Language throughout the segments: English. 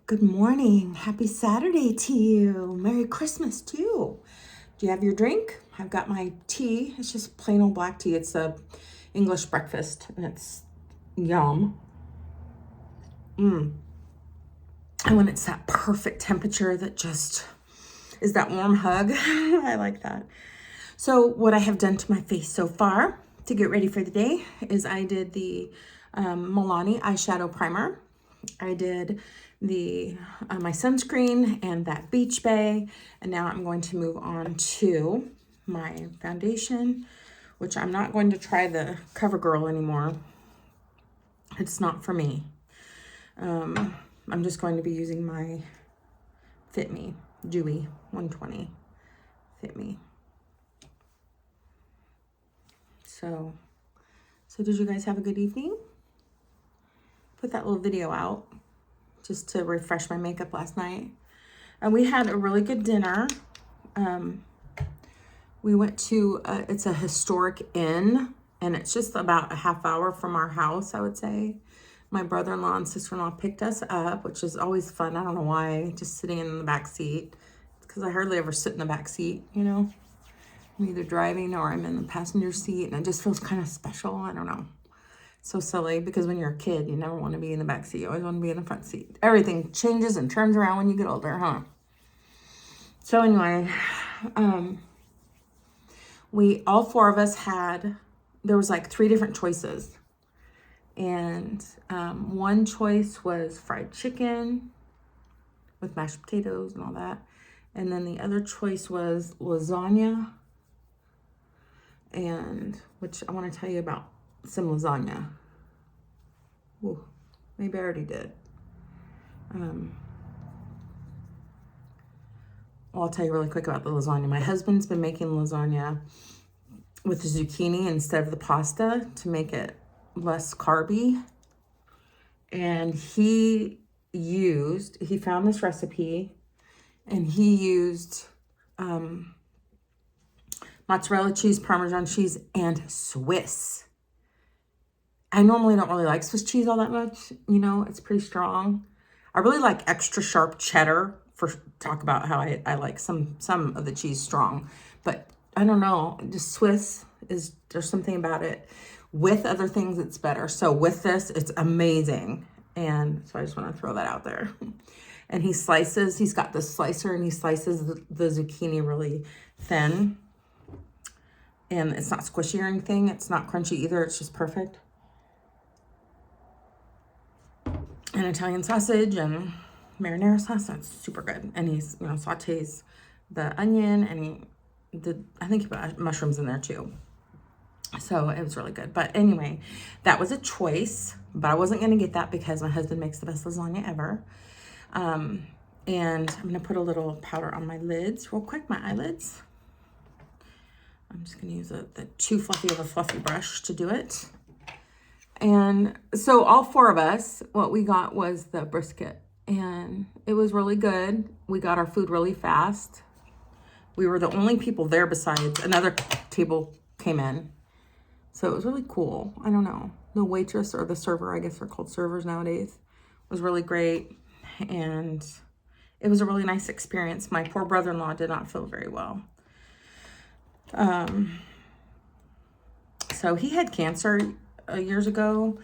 Good morning. Happy Saturday to you. Merry Christmas too. Do you have your drink? I've got my tea. It's just plain old black tea. It's a English breakfast and it's yum. And when it's that perfect temperature that just is that warm hug, I like that. So what I have done to my face so far to get ready for the day is I did the Milani eyeshadow primer. I did the my sunscreen and that Beach Bay, and now I'm going to move on to my foundation, which I'm not going to try the CoverGirl anymore. It's not for me. I'm just going to be using my Fit Me Dewy 120 Fit Me. So did you guys have a good evening? Put that little video out just to refresh my makeup last night. And we had a really good dinner. We went to, it's a historic inn, and it's just about a half hour from our house, I would say. My brother-in-law and sister-in-law picked us up, which is always fun. I don't know why, just sitting in the back seat. Because I hardly ever sit in the back seat, you know. I'm either driving or I'm in the passenger seat, and it just feels kind of special. I don't know. So silly, because when you're a kid, you never want to be in the back seat. You always want to be in the front seat. Everything changes and turns around when you get older, huh? So anyway, all four of us there was like 3 different choices. And one choice was fried chicken with mashed potatoes and all that. And then the other choice was lasagna, and which I want to tell you about some lasagna. Ooh, maybe I already did. I'll tell you really quick about the lasagna. My husband's been making lasagna with the zucchini instead of the pasta to make it less carby. And he found this recipe, and he used mozzarella cheese, Parmesan cheese, and Swiss. I normally don't really like Swiss cheese all that much. You know, it's pretty strong. I really like extra sharp cheddar. Talk about how I like some of the cheese strong. But I don't know, just Swiss there's something about it. With other things, it's better. So with this, it's amazing. And so I just want to throw that out there. And he's got this slicer, and he slices the zucchini really thin. And it's not squishy or anything. It's not crunchy either. It's just perfect. And Italian sausage and marinara sauce. That's super good. And he's, sautés the onion, and I think he put mushrooms in there too. So it was really good. But anyway, that was a choice, but I wasn't going to get that because my husband makes the best lasagna ever. And I'm going to put a little powder on my lids real quick, my eyelids. I'm just going to use the too fluffy of a fluffy brush to do it. And so all 4 of us, what we got was the brisket, and it was really good. We got our food really fast. We were the only people there besides another table came in. So it was really cool. I don't know. The waitress or the server, I guess they're called servers nowadays, was really great. And it was a really nice experience. My poor brother-in-law did not feel very well. So he had cancer years ago,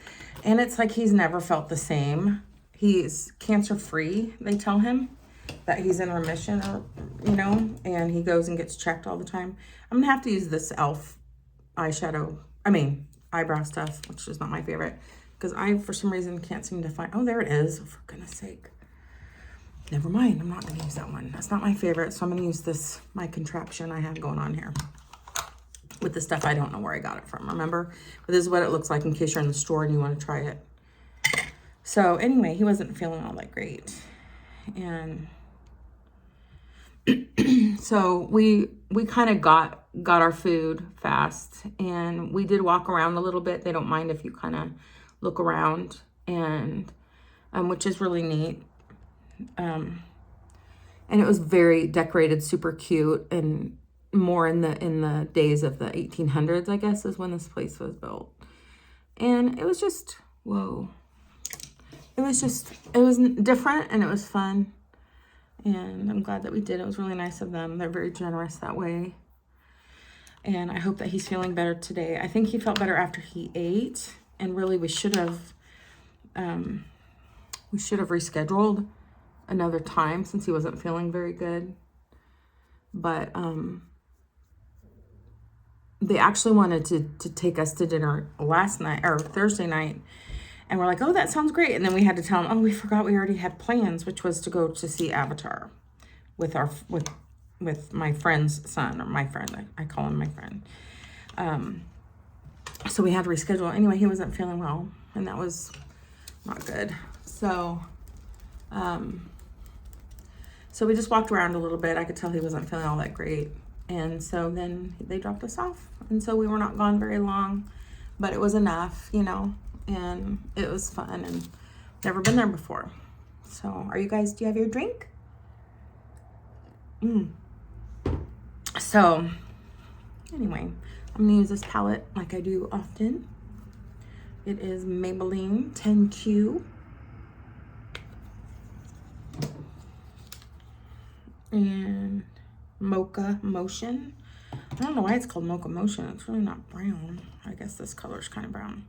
and it's like he's never felt the same. He's cancer-free, they tell him, that he's in remission, or and he goes and gets checked all the time. I'm gonna have to use this e.l.f. eyebrow stuff, which is not my favorite, because I, for some reason, can't seem to find, oh, there it is, for goodness sake. Never mind, I'm not gonna use that one. That's not my favorite, so I'm gonna use this, my contraption I have going on here. With the stuff I don't know where I got it from, remember? But this is what it looks like in case you're in the store and you want to try it. So anyway, he wasn't feeling all that great. And so we kind of got our food fast, and we did walk around a little bit. They don't mind if you kind of look around, and which is really neat. And it was very decorated, super cute, and more in the days of the 1800s, I guess, is when this place was built. And it was just, whoa. it was different and it was fun. And I'm glad that we did. It was really nice of them. They're very generous that way. And I hope that he's feeling better today. I think he felt better after he ate. And really, we should have rescheduled another time since he wasn't feeling very good. But they actually wanted to take us to dinner last night or Thursday night. And we're like, oh, that sounds great. And then we had to tell them, oh, we forgot we already had plans, which was to go to see Avatar with my friend's son, or my friend. I call him my friend. So we had to reschedule. Anyway, he wasn't feeling well, and that was not good. So, so we just walked around a little bit. I could tell he wasn't feeling all that great. And so then they dropped us off. And so we were not gone very long, but it was enough, you know. And it was fun and never been there before. So do you have your drink? So anyway, I'm gonna use this palette like I do often. It is Maybelline 10Q. And Mocha Motion. I don't know why it's called Mocha Motion. It's really not brown. I guess this color is kind of brown.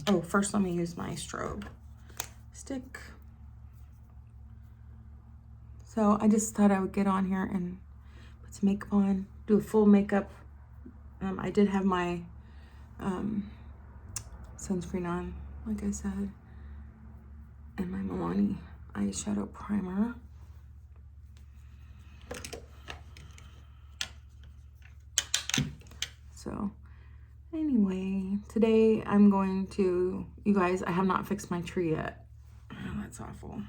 Oh, first let me use my strobe stick. So I just thought I would get on here and put some makeup on, do a full makeup. I did have my sunscreen on, like I said, and my Milani eyeshadow primer. So anyway, today I'm going to, you guys, I have not fixed my tree yet. Oh, that's awful.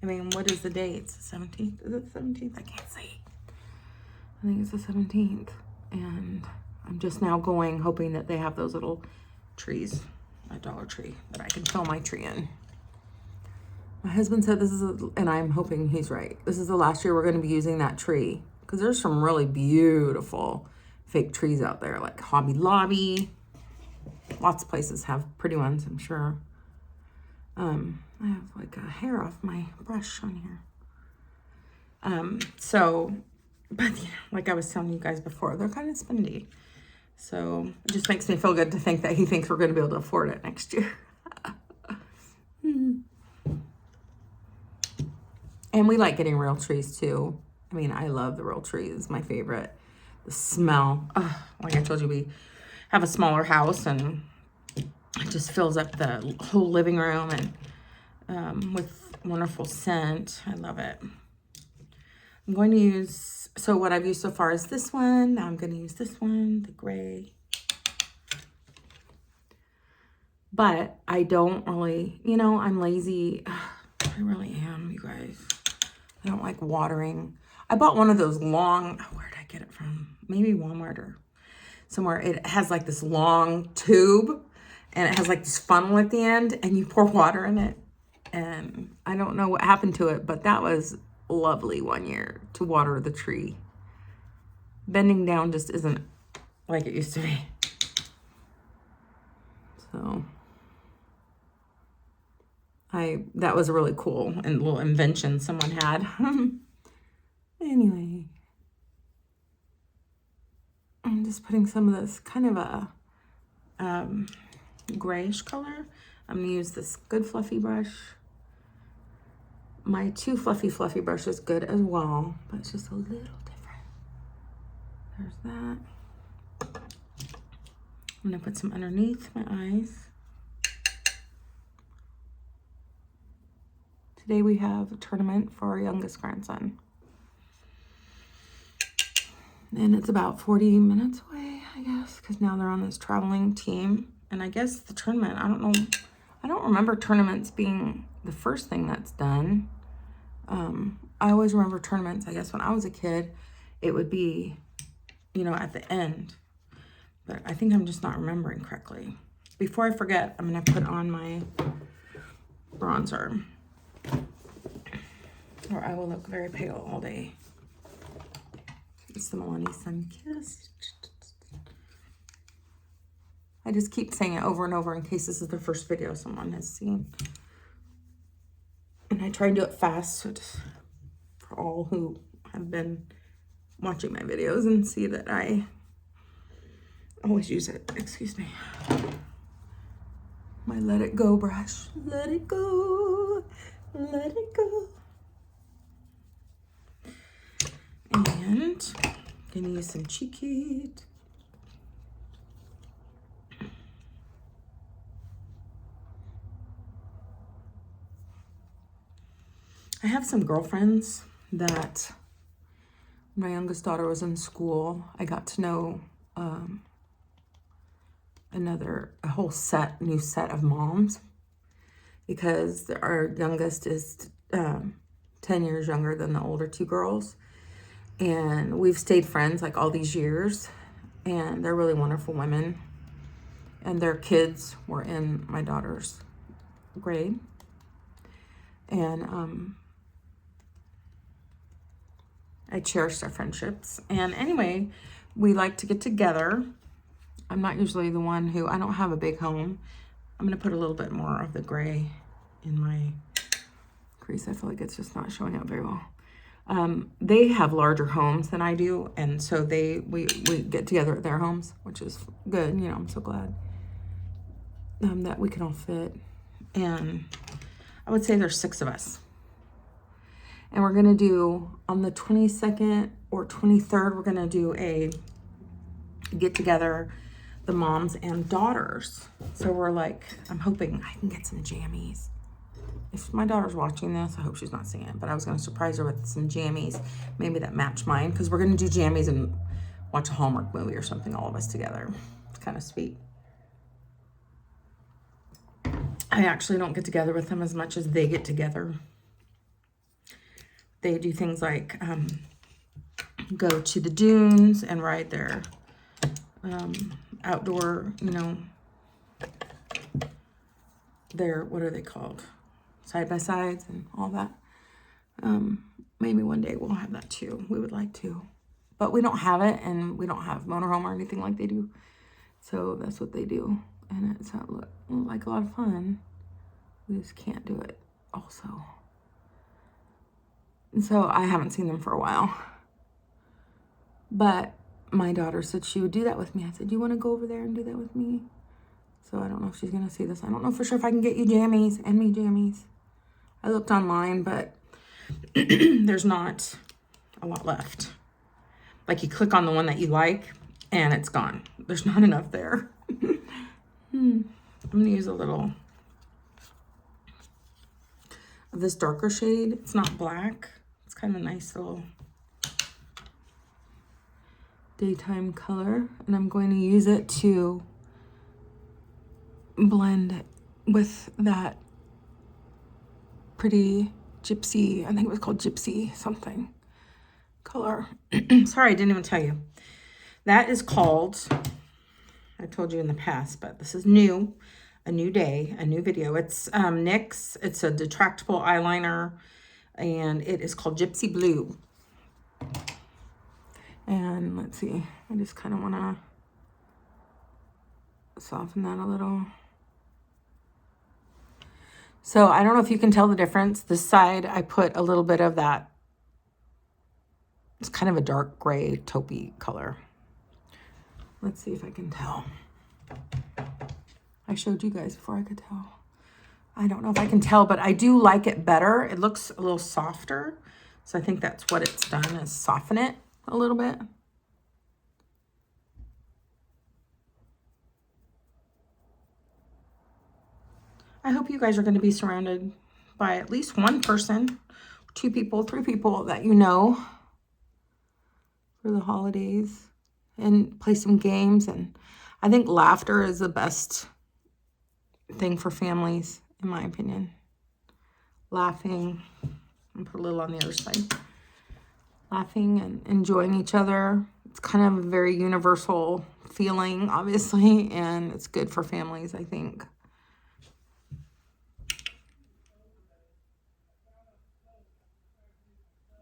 I mean, what is the date? It's the 17th. Is it the 17th? I can't see. I think it's the 17th. And I'm just now going, hoping that they have those little trees at Dollar Tree that I can fill my tree in. My husband said this is, and I'm hoping he's right, this is the last year we're going to be using that tree. Because there's some really beautiful fake trees out there, like Hobby Lobby. Lots of places have pretty ones, I'm sure. I have like a hair off my brush on here. But yeah, like I was telling you guys before, they're kind of spendy. So it just makes me feel good to think that he thinks we're going to be able to afford it next year. And we like getting real trees too. I mean, I love the real trees. It's my favorite. The smell. Like I told you, we have a smaller house and it just fills up the whole living room and with wonderful scent. I love it. I'm going to use, so what I've used so far is this one. Now I'm going to use this one, the gray. But I don't really, you know, I'm lazy. I really am, you guys. I don't like watering. I bought one of those long, where did I get it from? Maybe Walmart or somewhere. It has like this long tube and it has like this funnel at the end and you pour water in it. And I don't know what happened to it, but that was lovely one year to water the tree. Bending down just isn't like it used to be. So that was really cool and little invention someone had. Anyway, I'm just putting some of this kind of a grayish color. I'm gonna use this Good Fluffy brush. My Too Fluffy brush is good as well, but it's just a little different. There's that. I'm gonna put some underneath my eyes. Today we have a tournament for our youngest grandson. And it's about 40 minutes away, I guess, because now they're on this traveling team. And I guess the tournament, I don't know, I don't remember tournaments being the first thing that's done. I always remember tournaments, I guess when I was a kid, it would be, you know, at the end. But I think I'm just not remembering correctly. Before I forget, I'm going to put on my bronzer, or I will look very pale all day. It's the Milani Sun Kissed. I just keep saying it over and over in case this is the first video someone has seen. And I try and do it fast so just for all who have been watching my videos and see that I always use it. Excuse me. My Let It Go brush. Let it go. Let it go. And gonna use some Cheekit. I have some girlfriends that my youngest daughter was in school. I got to know a whole new set of moms because our youngest is 10 years younger than the older two girls. And we've stayed friends like all these years, and they're really wonderful women. And their kids were in my daughter's grade. And I cherish their friendships. And anyway, we like to get together. I'm not usually the one who, I don't have a big home. I'm going to put a little bit more of the gray in my crease. I feel like it's just not showing up very well. They have larger homes than I do, and so we get together at their homes, which is good. You know, I'm so glad that we can all fit. And I would say there's 6 of us. And we're going to do, on the 22nd or 23rd, we're going to do a get-together, the moms and daughters. So we're like, I'm hoping I can get some jammies. If my daughter's watching this, I hope she's not seeing it, but I was going to surprise her with some jammies, maybe that match mine, because we're going to do jammies and watch a Hallmark movie or something, all of us together. It's kind of sweet. I actually don't get together with them as much as they get together. They do things like go to the dunes and ride their outdoor, you know, their, what are they called? Side-by-sides and all that. Maybe one day we'll have that too. We would like to. But we don't have it, and we don't have motorhome or anything like they do. So that's what they do. And it's not like a lot of fun. We just can't do it also. And so I haven't seen them for a while. But my daughter said she would do that with me. I said, do you want to go over there and do that with me? So I don't know if she's going to see this. I don't know for sure if I can get you jammies and me jammies. I looked online, but there's not a lot left. Like, you click on the one that you like, and it's gone. There's not enough there. I'm going to use a little of this darker shade. It's not black. It's kind of a nice little daytime color. And I'm going to use it to blend with that pretty gypsy, I think it was called gypsy something color. Sorry, I didn't even tell you. That is called, I told you in the past, but this is new, a new day, a new video. It's NYX. It's a detractable eyeliner, and it is called Gypsy Blue. And let's see, I just kind of want to soften that a little. So I don't know if you can tell the difference. This side, I put a little bit of that. It's kind of a dark gray taupey color. Let's see if I can tell. I showed you guys before I could tell. I don't know if I can tell, but I do like it better. It looks a little softer. So I think that's what it's done, is soften it a little bit. I hope you guys are going to be surrounded by at least one person, 2 people, 3 people that you know for the holidays, and play some games. And I think laughter is the best thing for families, in my opinion. Laughing, and put a little on the other side. Laughing and enjoying each other. It's kind of a very universal feeling, obviously, and it's good for families, I think.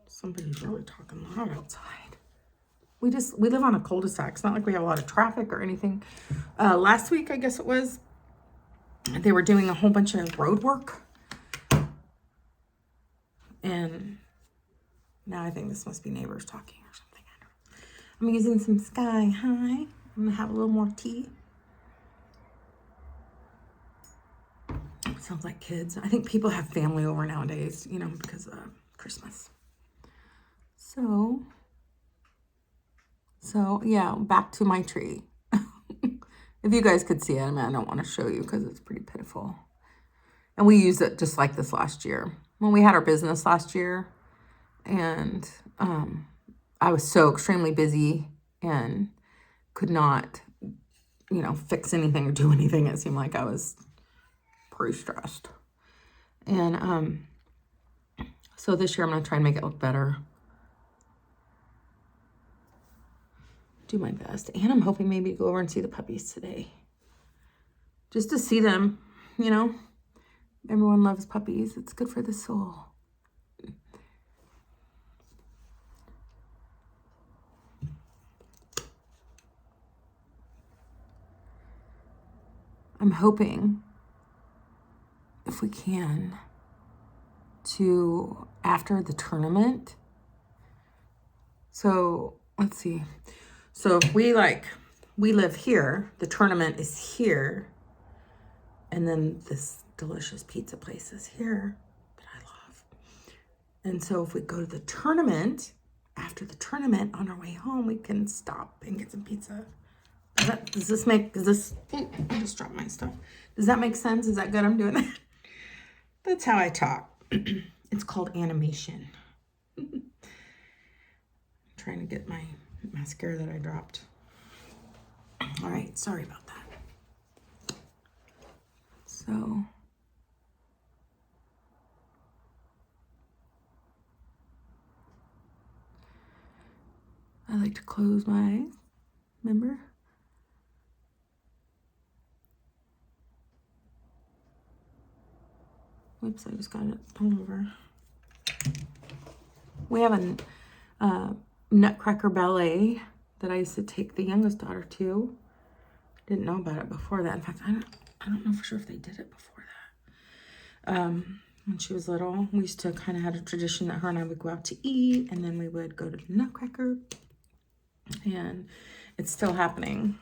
Somebody's really talking loud outside. we live on a cul-de-sac. It's not like we have a lot of traffic or anything. Last week, I guess it was, they were doing a whole bunch of road work. And now I think this must be neighbors talking or something. I don't know. I'm using some Sky High. I'm gonna have a little more tea. Sounds like kids. I think people have family over nowadays, you know, because of Christmas. So yeah, back to my tree. If you guys could see it, I mean, I don't want to show you because it's pretty pitiful. And we used it just like this last year. When we had our business last year, and I was so extremely busy and could not, you know, fix anything or do anything. It seemed like I was pretty stressed. And so this year I'm going to try and make it look better. Do my best. And I'm hoping maybe to go over and see the puppies today. Just to see them, you know. Everyone loves puppies. It's good for the soul. I'm hoping, if we can, to, after the tournament. So, let's see. So if we live here, the tournament is here, and then this delicious pizza place is here that I love. And so if we go to the tournament, after the tournament, on our way home, we can stop and get some pizza. I just dropped my stuff. Does that make sense? Is that good? I'm doing that. That's how I talk. It's called animation. I'm trying to get my mascara that I dropped. All right, sorry about that. So I like to close my eyes. Remember? Whoops, I just got it all over. We have a Nutcracker ballet that I used to take the youngest daughter to. Didn't know about it before that. In fact, I don't know for sure if they did it before that. When she was little, we used to kind of have a tradition that her and I would go out to eat, and then we would go to the Nutcracker. And it's still happening.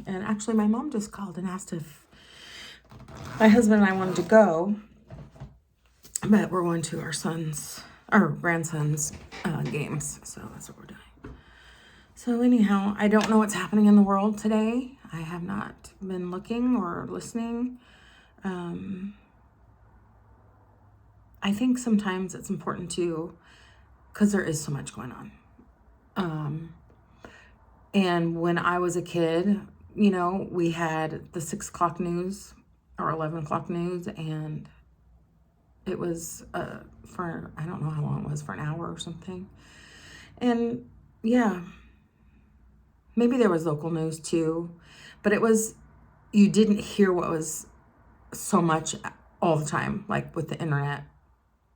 And actually, my mom just called and asked if my husband and I wanted to go. But we're going to our grandson's games. So that's what we're doing. So anyhow, I don't know what's happening in the world today. I have not been looking or listening. I think sometimes it's important to, because there is so much going on. And when I was a kid, you know, we had the 6 o'clock news or 11 o'clock news, and it was for, I don't know how long it was, for an hour or something. And yeah, maybe there was local news too, but it was, you didn't hear what was so much all the time. Like with the internet,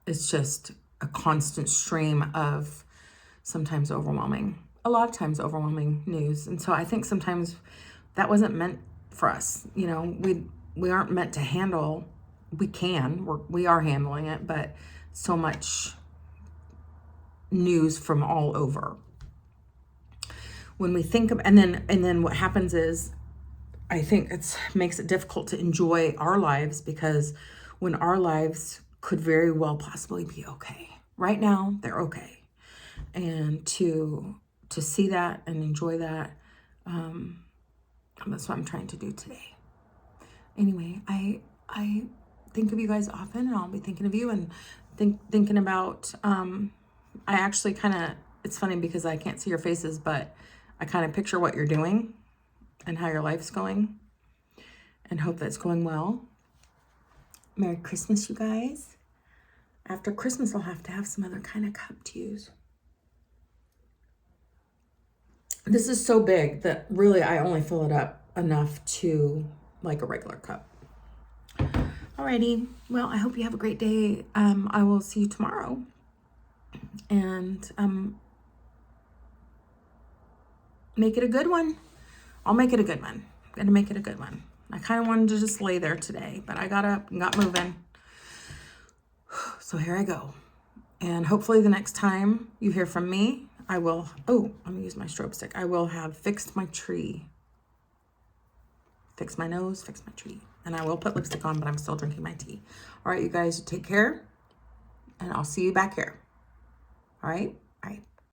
it's just a constant stream of sometimes overwhelming, a lot of times overwhelming news. And so I think sometimes that wasn't meant for us. You know, we aren't meant to handle. We are handling it, but so much news from all over. When we think of, and then what happens is, I think makes it difficult to enjoy our lives, because when our lives could very well possibly be okay. Right now, they're okay. And to see that and enjoy that, that's what I'm trying to do today. Anyway, I think of you guys often, and I'll be thinking of you and thinking about, I actually it's funny because I can't see your faces, but I kind of picture what you're doing and how your life's going, and hope that's going well. Merry Christmas, you guys. After Christmas, I'll have to have some other kind of cup to use. This is so big that really I only fill it up enough to like a regular cup. Alrighty, well, I hope you have a great day. I will see you tomorrow. And make it a good one. I'll make it a good one. I'm gonna make it a good one. I kind of wanted to just lay there today, but I got up and got moving. So here I go. And hopefully the next time you hear from me, I will, oh, I'm gonna use my strobe stick. I will have fixed my tree. Fix my nose, fix my tree. And I will put lipstick on, but I'm still drinking my tea. All right, you guys, take care. And I'll see you back here. All right? All right.